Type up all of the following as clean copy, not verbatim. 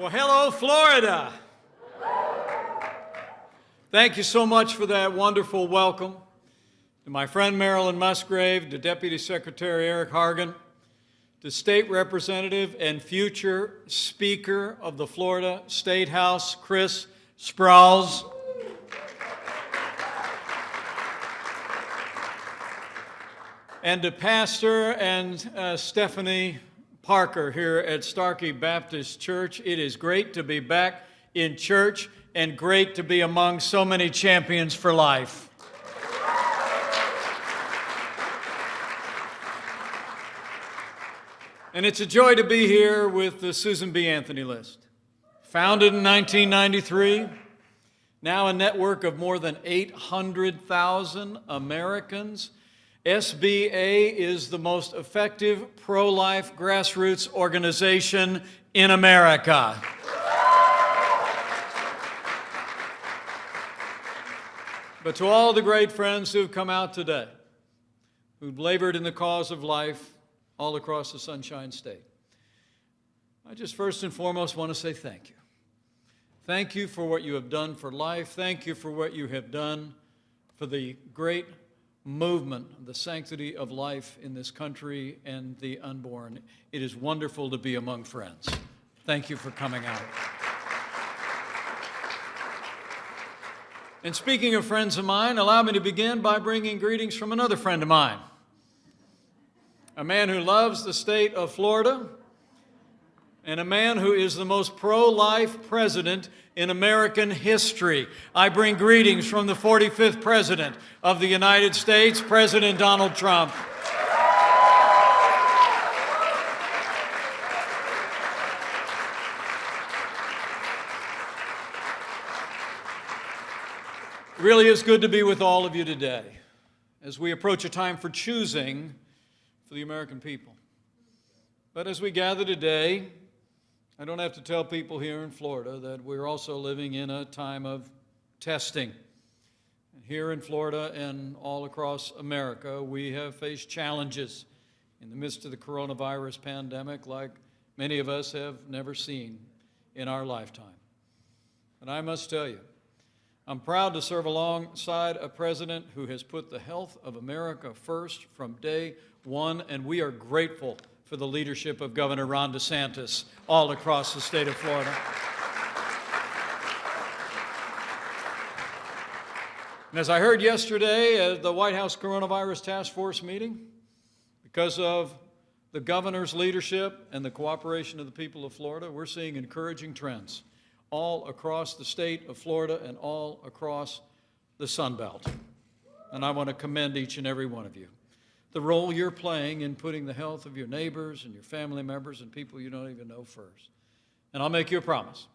Well, hello, Florida. Thank you so much for that wonderful welcome. To my friend Marilyn Musgrave, to Deputy Secretary Eric Hargan, to State Representative and future Speaker of the Florida State House, Chris Sprowls. And to Pastor and Stephanie Parker here at Starkey Baptist Church. It is great to be back in church and great to be among so many champions for life. And it's a joy to be here with the Susan B. Anthony list. Founded in 1993, now a network of more than 800,000 Americans. SBA is the most effective pro-life grassroots organization in America. But to all the great friends who've come out today, who've labored in the cause of life all across the Sunshine State, I just first and foremost want to say thank you. Thank you for what you have done for life. Thank you for what you have done for the great movement, the sanctity of life in this country and the unborn. It is wonderful to be among friends. Thank you for coming out. And speaking of friends of mine, allow me to begin by bringing greetings from another friend of mine, a man who loves the state of Florida, and a man who is the most pro-life president in American history. I bring greetings from the 45th President of the United States, President Donald Trump. It really is good to be with all of you today as we approach a time for choosing for the American people. But as we gather today, I don't have to tell people here in Florida that we're also living in a time of testing. And here in Florida and all across America, we have faced challenges in the midst of the coronavirus pandemic like many of us have never seen in our lifetime. And I must tell you, I'm proud to serve alongside a president who has put the health of America first from day one, and we are grateful for the leadership of Governor Ron DeSantis all across the state of Florida. And as I heard yesterday at the White House Coronavirus Task Force meeting, because of the governor's leadership and the cooperation of the people of Florida, we're seeing encouraging trends all across the state of Florida and all across the Sun Belt. And I want to commend each and every one of you. The role you're playing in putting the health of your neighbors and your family members and people you don't even know first. And I'll make you a promise.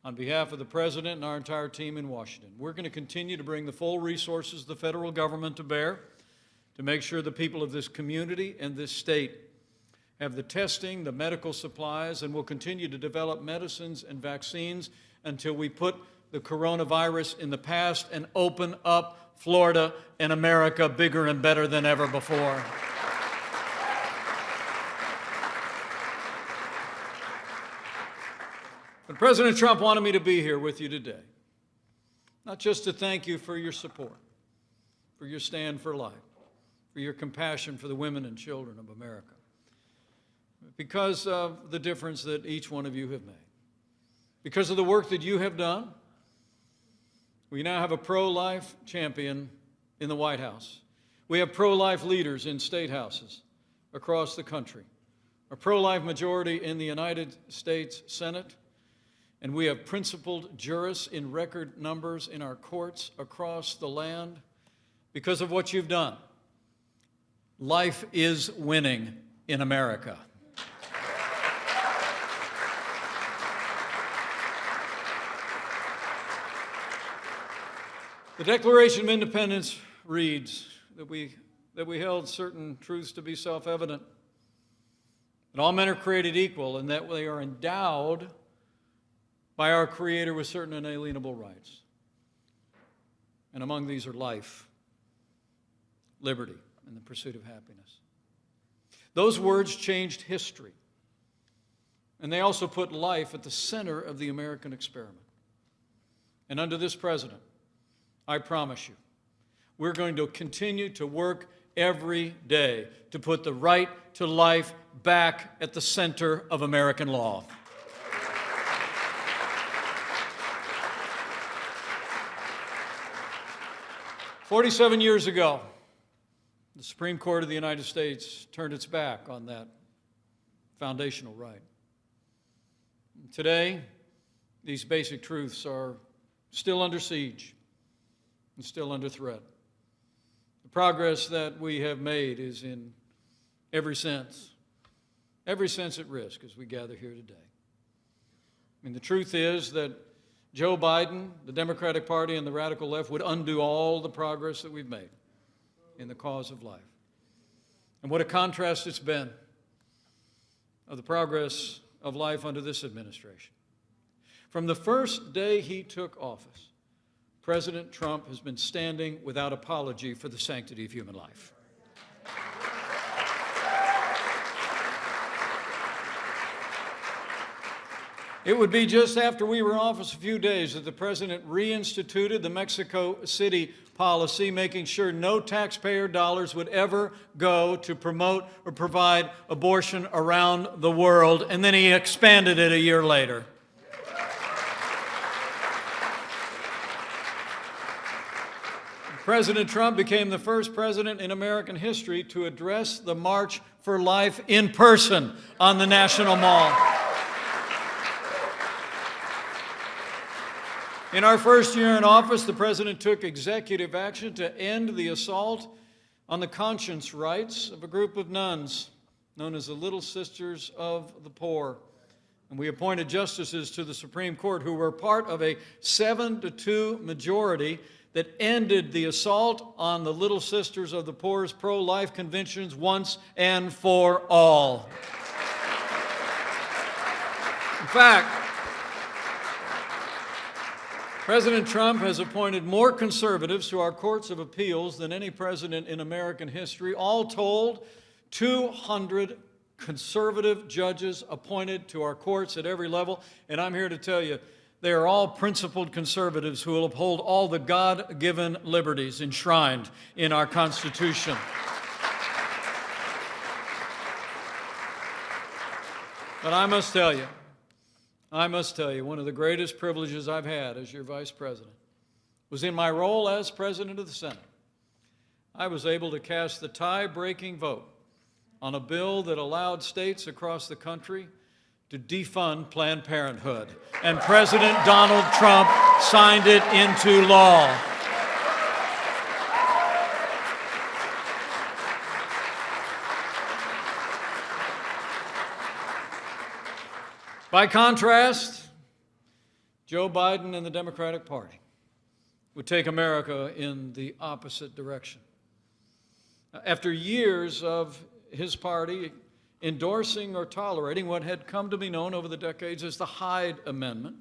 On behalf of the President and our entire team in Washington, we're going to continue to bring the full resources of the federal government to bear to make sure the people of this community and this state have the testing, the medical supplies, and will continue to develop medicines and vaccines until we put the coronavirus in the past and open up Florida and America bigger and better than ever before. But President Trump wanted me to be here with you today, not just to thank you for your support, for your stand for life, for your compassion for the women and children of America, but because of the difference that each one of you have made, because of the work that you have done. We now have a pro-life champion in the White House. We have pro-life leaders in state houses across the country, a pro-life majority in the United States Senate, and we have principled jurists in record numbers in our courts across the land because of what you've done. Life is winning in America. The Declaration of Independence reads that we held certain truths to be self-evident, that all men are created equal and that they are endowed by our Creator with certain inalienable rights. And among these are life, liberty, and the pursuit of happiness. Those words changed history. And they also put life at the center of the American experiment. And under this president, I promise you, we're going to continue to work every day to put the right to life back at the center of American law. "47 years ago, the Supreme Court of the United States turned its back on that foundational right. Today, these basic truths are still under siege and still under threat. The progress that we have made is in every sense at risk as we gather here today. I mean, the truth is that Joe Biden, the Democratic Party, and the radical left would undo all the progress that we've made in the cause of life. And what a contrast it's been of the progress of life under this administration. From the first day he took office, President Trump has been standing without apology for the sanctity of human life. It would be just after we were in office a few days that the president reinstituted the Mexico City policy, making sure no taxpayer dollars would ever go to promote or provide abortion around the world, and then he expanded it a year later. President Trump became the first president in American history to address the March for Life in person on the National Mall. In our first year in office, the president took executive action to end the assault on the conscience rights of a group of nuns known as the Little Sisters of the Poor. And we appointed justices to the Supreme Court who were part of a 7-2 majority that ended the assault on the Little Sisters of the Poor's pro-life convictions once and for all. In fact, President Trump has appointed more conservatives to our courts of appeals than any president in American history. All told, 200 conservative judges appointed to our courts at every level. And I'm here to tell you, they are all principled conservatives who will uphold all the God-given liberties enshrined in our Constitution. But I must tell you, one of the greatest privileges I've had as your vice president was in my role as president of the Senate. I was able to cast the tie-breaking vote on a bill that allowed states across the country to defund Planned Parenthood, and President Donald Trump signed it into law. By contrast, Joe Biden and the Democratic Party would take America in the opposite direction. After years of his party endorsing or tolerating what had come to be known over the decades as the Hyde Amendment,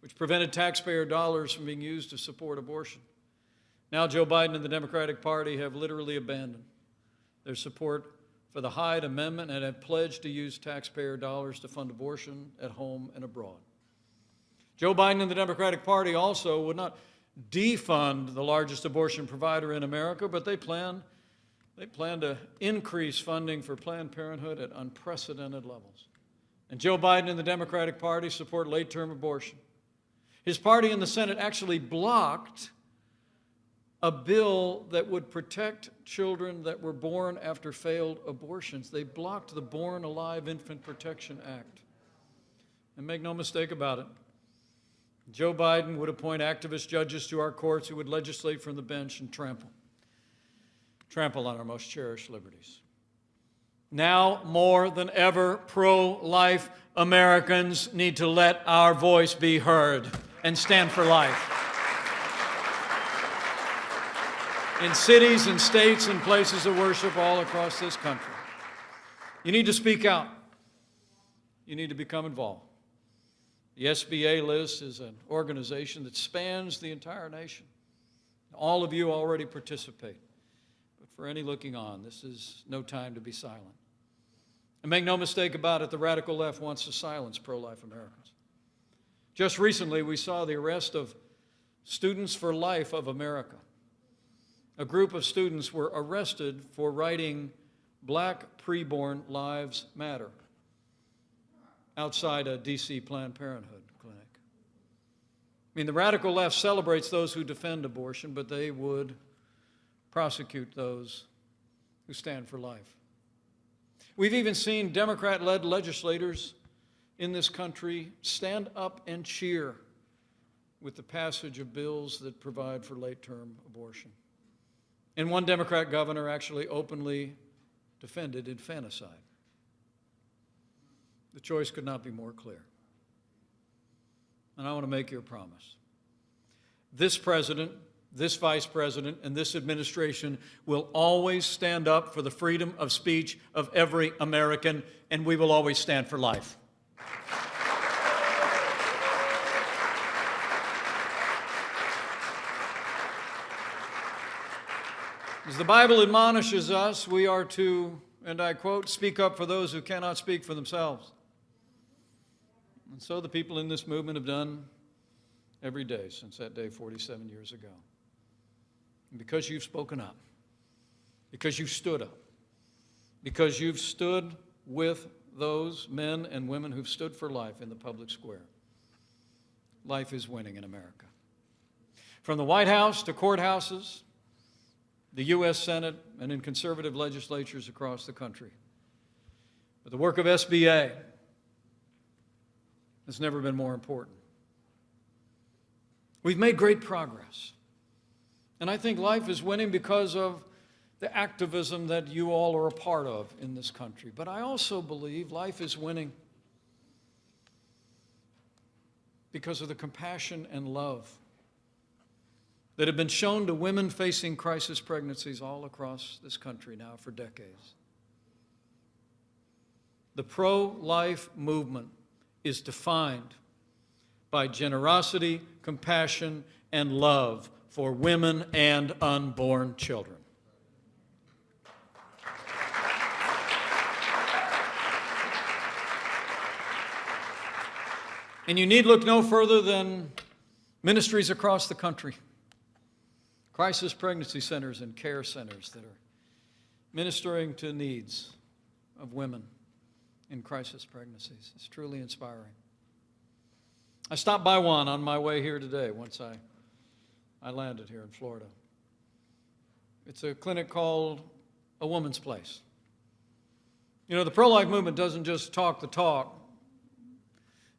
which prevented taxpayer dollars from being used to support abortion, now Joe Biden and the Democratic Party have literally abandoned their support for the Hyde Amendment and have pledged to use taxpayer dollars to fund abortion at home and abroad. Joe Biden and the Democratic Party also would not defund the largest abortion provider in America, but they plan to increase funding for Planned Parenthood at unprecedented levels. And Joe Biden and the Democratic Party support late-term abortion. His party in the Senate actually blocked a bill that would protect children that were born after failed abortions. They blocked the Born Alive Infant Protection Act. And make no mistake about it, Joe Biden would appoint activist judges to our courts who would legislate from the bench and trample on our most cherished liberties. Now, more than ever, pro-life Americans need to let our voice be heard and stand for life. In cities and states and places of worship all across this country. You need to speak out. You need to become involved. The SBA list is an organization that spans the entire nation. All of you already participate. But for any looking on, this is no time to be silent. And make no mistake about it, the radical left wants to silence pro-life Americans. Just recently, we saw the arrest of Students for Life of America. A group of students were arrested for writing "Black Preborn Lives Matter" outside a D.C. Planned Parenthood clinic. I mean, the radical left celebrates those who defend abortion, but they would prosecute those who stand for life. We've even seen Democrat-led legislators in this country stand up and cheer with the passage of bills that provide for late-term abortion. And one Democrat governor actually openly defended infanticide. The choice could not be more clear. And I want to make you a promise. This president, this vice president, and this administration will always stand up for the freedom of speech of every American, and we will always stand for life. As the Bible admonishes us, we are to, and I quote, "speak up for those who cannot speak for themselves." And so the people in this movement have done every day since that day 47 years ago. And because you've spoken up, because you stood up, because you've stood with those men and women who've stood for life in the public square, life is winning in America. From the White House to courthouses, the U.S. Senate, and in conservative legislatures across the country. But the work of SBA has never been more important. We've made great progress. And I think life is winning because of the activism that you all are a part of in this country. But I also believe life is winning because of the compassion and love that have been shown to women facing crisis pregnancies all across this country now for decades. The pro-life movement is defined by generosity, compassion, and love for women and unborn children. And you need look no further than ministries across the country, crisis pregnancy centers and care centers that are ministering to needs of women in crisis pregnancies. It's truly inspiring. I stopped by one on my way here today once I landed here in Florida. It's a clinic called A Woman's Place. You know, the pro-life movement doesn't just talk the talk,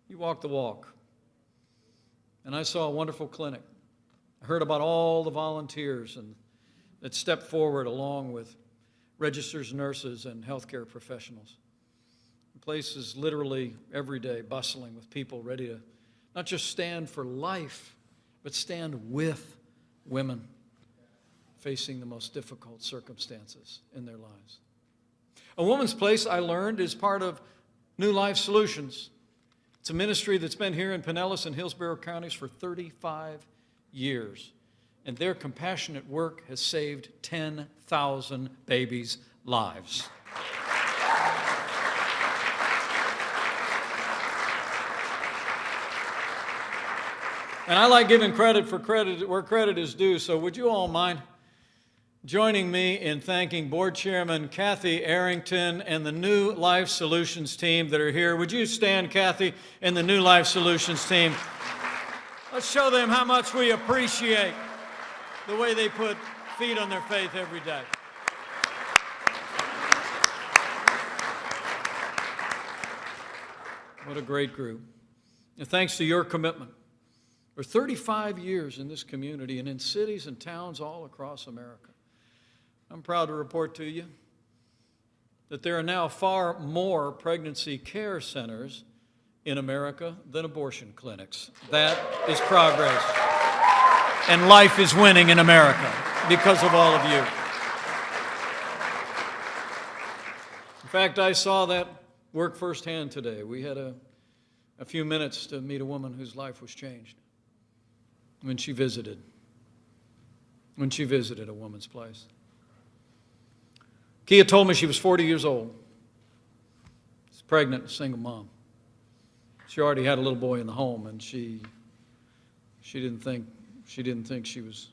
you walk the walk. And I saw a wonderful clinic. I heard about all the volunteers that stepped forward along with registered nurses and healthcare professionals. The place is literally every day bustling with people ready to not just stand for life, but stand with women facing the most difficult circumstances in their lives. A Woman's Place, I learned, is part of New Life Solutions. It's a ministry that's been here in Pinellas and Hillsborough counties for 35 years. And their compassionate work has saved 10,000 babies' lives. And I like giving credit where credit is due, so would you all mind joining me in thanking Board Chairman Kathy Arrington and the New Life Solutions team that are here. Would you stand, Kathy, and the New Life Solutions team? Let's show them how much we appreciate the way they put feet on their faith every day. What a great group. And thanks to your commitment. For 35 years in this community and in cities and towns all across America. I'm proud to report to you that there are now far more pregnancy care centers in America than abortion clinics. That is progress. And life is winning in America because of all of you. In fact, I saw that work firsthand today. We had a few minutes to meet a woman whose life was changed when she visited A Woman's Place. Kia told me she was 40 years old. pregnant, single mom. She already had a little boy in the home, and she didn't think she was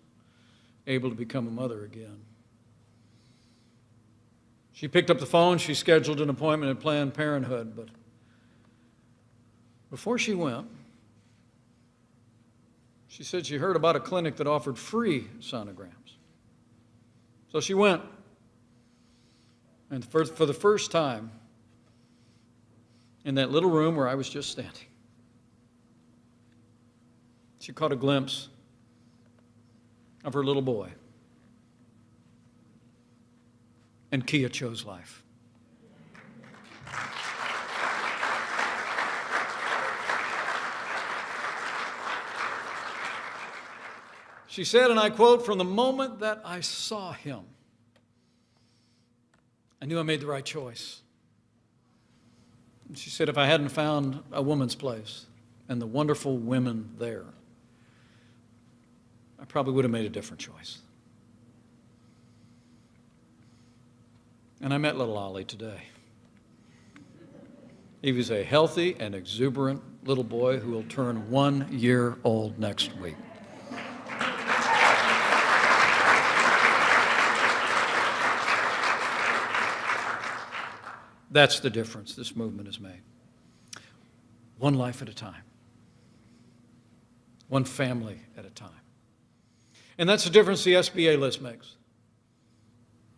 able to become a mother again. She picked up the phone, she scheduled an appointment at Planned Parenthood, but before she went, she said she heard about a clinic that offered free sonograms. So she went, and for the first time, in that little room where I was just standing, she caught a glimpse of her little boy. And Kia chose life. She said, and I quote, "From the moment that I saw him, I knew I made the right choice." And she said, if I hadn't found a woman's place and the wonderful women there, I probably would have made a different choice. And I met little Ollie today. He was a healthy and exuberant little boy who will turn 1 year old next week. That's the difference this movement has made. One life at a time. One family at a time. And that's the difference the SBA list makes.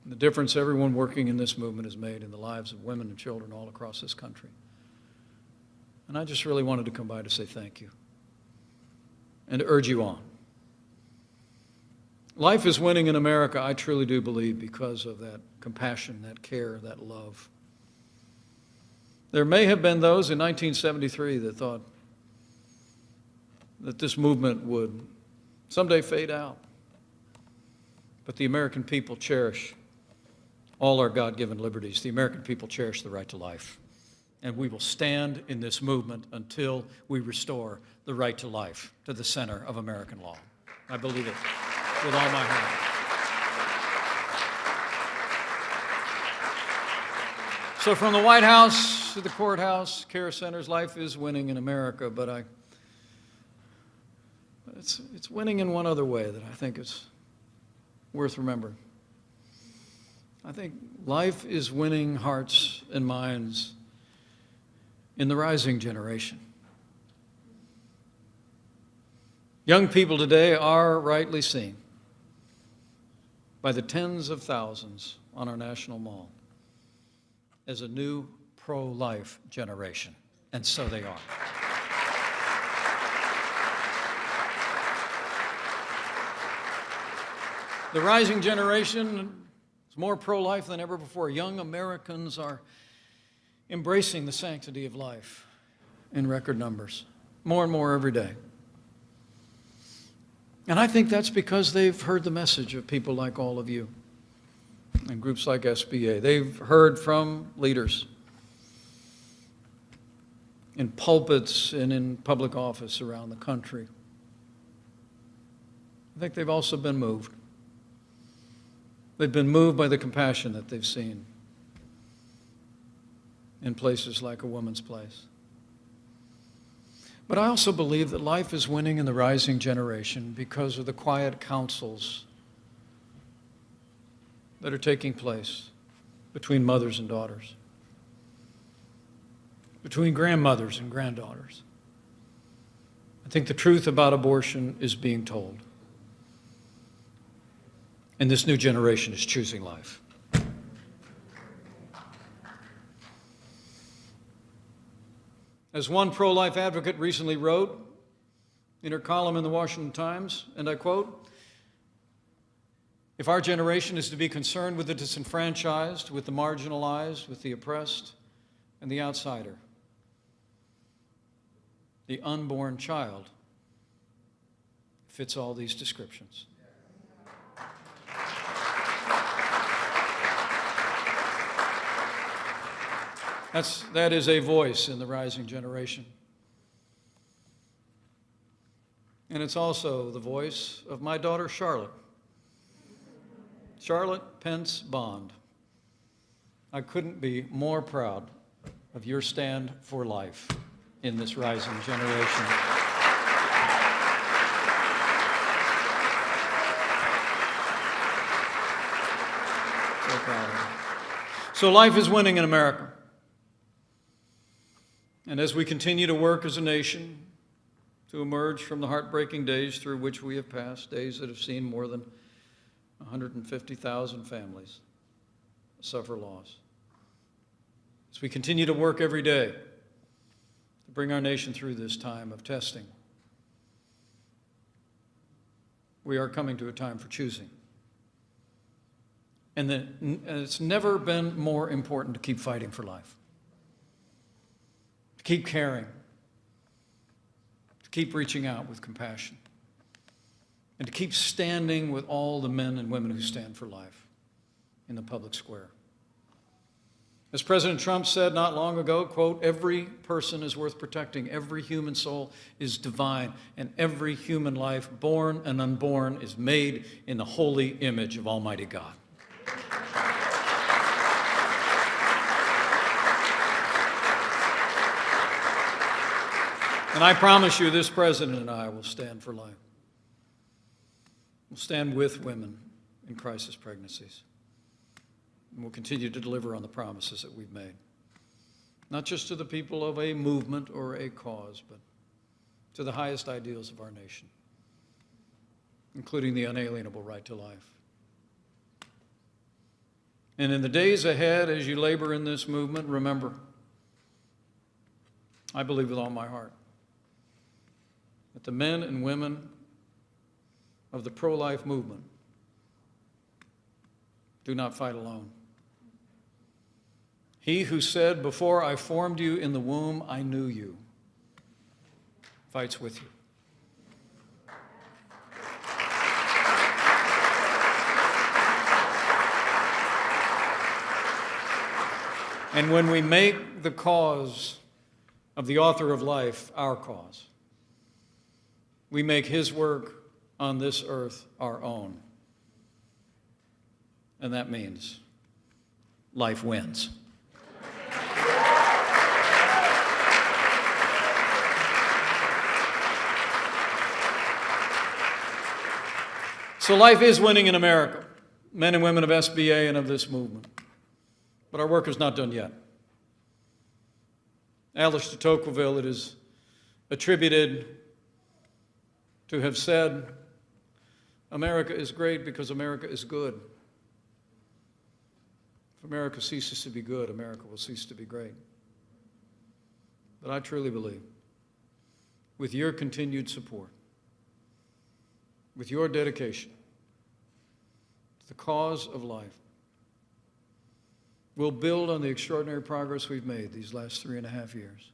The difference everyone working in this movement has made in the lives of women and children all across this country. And I just really wanted to come by to say thank you and to urge you on. Life is winning in America, I truly do believe, because of that compassion, that care, that love. There may have been those in 1973 that thought that this movement would someday fade out. But the American people cherish all our God-given liberties. The American people cherish the right to life. And we will stand in this movement until we restore the right to life to the center of American law. I believe it with all my heart. So from the White House to the courthouse, care centers, life is winning in America, but it's winning in one other way that I think is worth remembering. I think life is winning hearts and minds in the rising generation. Young people today are rightly seen by the tens of thousands on our national mall as a new pro-life generation, and so they are. The rising generation is more pro-life than ever before. Young Americans are embracing the sanctity of life in record numbers, more and more every day. And I think that's because they've heard the message of people like all of you and groups like SBA. They've heard from leaders in pulpits and in public office around the country. I think they've also been moved. They've been moved by the compassion that they've seen in places like A Woman's Place. But I also believe that life is winning in the rising generation because of the quiet counsels that are taking place between mothers and daughters, between grandmothers and granddaughters. I think the truth about abortion is being told. And this new generation is choosing life. As one pro-life advocate recently wrote in her column in the Washington Times, and I quote, "If our generation is to be concerned with the disenfranchised, with the marginalized, with the oppressed, and the outsider, the unborn child fits all these descriptions." That is a voice in the rising generation. And it's also the voice of my daughter, Charlotte. Charlotte Pence Bond. I couldn't be more proud of your stand for life in this rising generation. So proud of you. So life is winning in America. And as we continue to work as a nation to emerge from the heartbreaking days through which we have passed, days that have seen more than 150,000 families suffer loss, as we continue to work every day to bring our nation through this time of testing, we are coming to a time for choosing. And it's never been more important to keep fighting for life, to keep caring, to keep reaching out with compassion, and to keep standing with all the men and women who stand for life in the public square. As President Trump said not long ago, quote, "Every person is worth protecting. Every human soul is divine, and every human life, born and unborn, is made in the holy image of Almighty God." And I promise you, this president and I will stand for life. We'll stand with women in crisis pregnancies. And we'll continue to deliver on the promises that we've made, not just to the people of a movement or a cause, but to the highest ideals of our nation, including the unalienable right to life. And in the days ahead, as you labor in this movement, remember, I believe with all my heart that the men and women of the pro-life movement do not fight alone. He who said, "Before I formed you in the womb, I knew you," fights with you. And when we make the cause of the author of life our cause, we make his work on this earth our own. And that means life wins. So life is winning in America, men and women of SBA and of this movement. But our work is not done yet. Alice de Tocqueville, it is attributed to have said, "America is great because America is good. If America ceases to be good, America will cease to be great." But I truly believe, with your continued support, with your dedication to the cause of life, we'll build on the extraordinary progress we've made these last 3.5 years.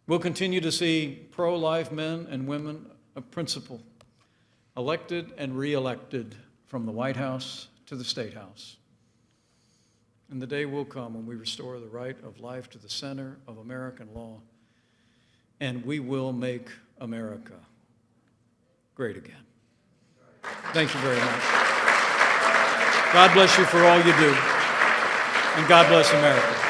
We'll continue to see pro-life men and women of principle elected and re-elected from the White House to the State House. And the day will come when we restore the right of life to the center of American law, and we will make America great again. Thank you very much. God bless you for all you do, and God bless America.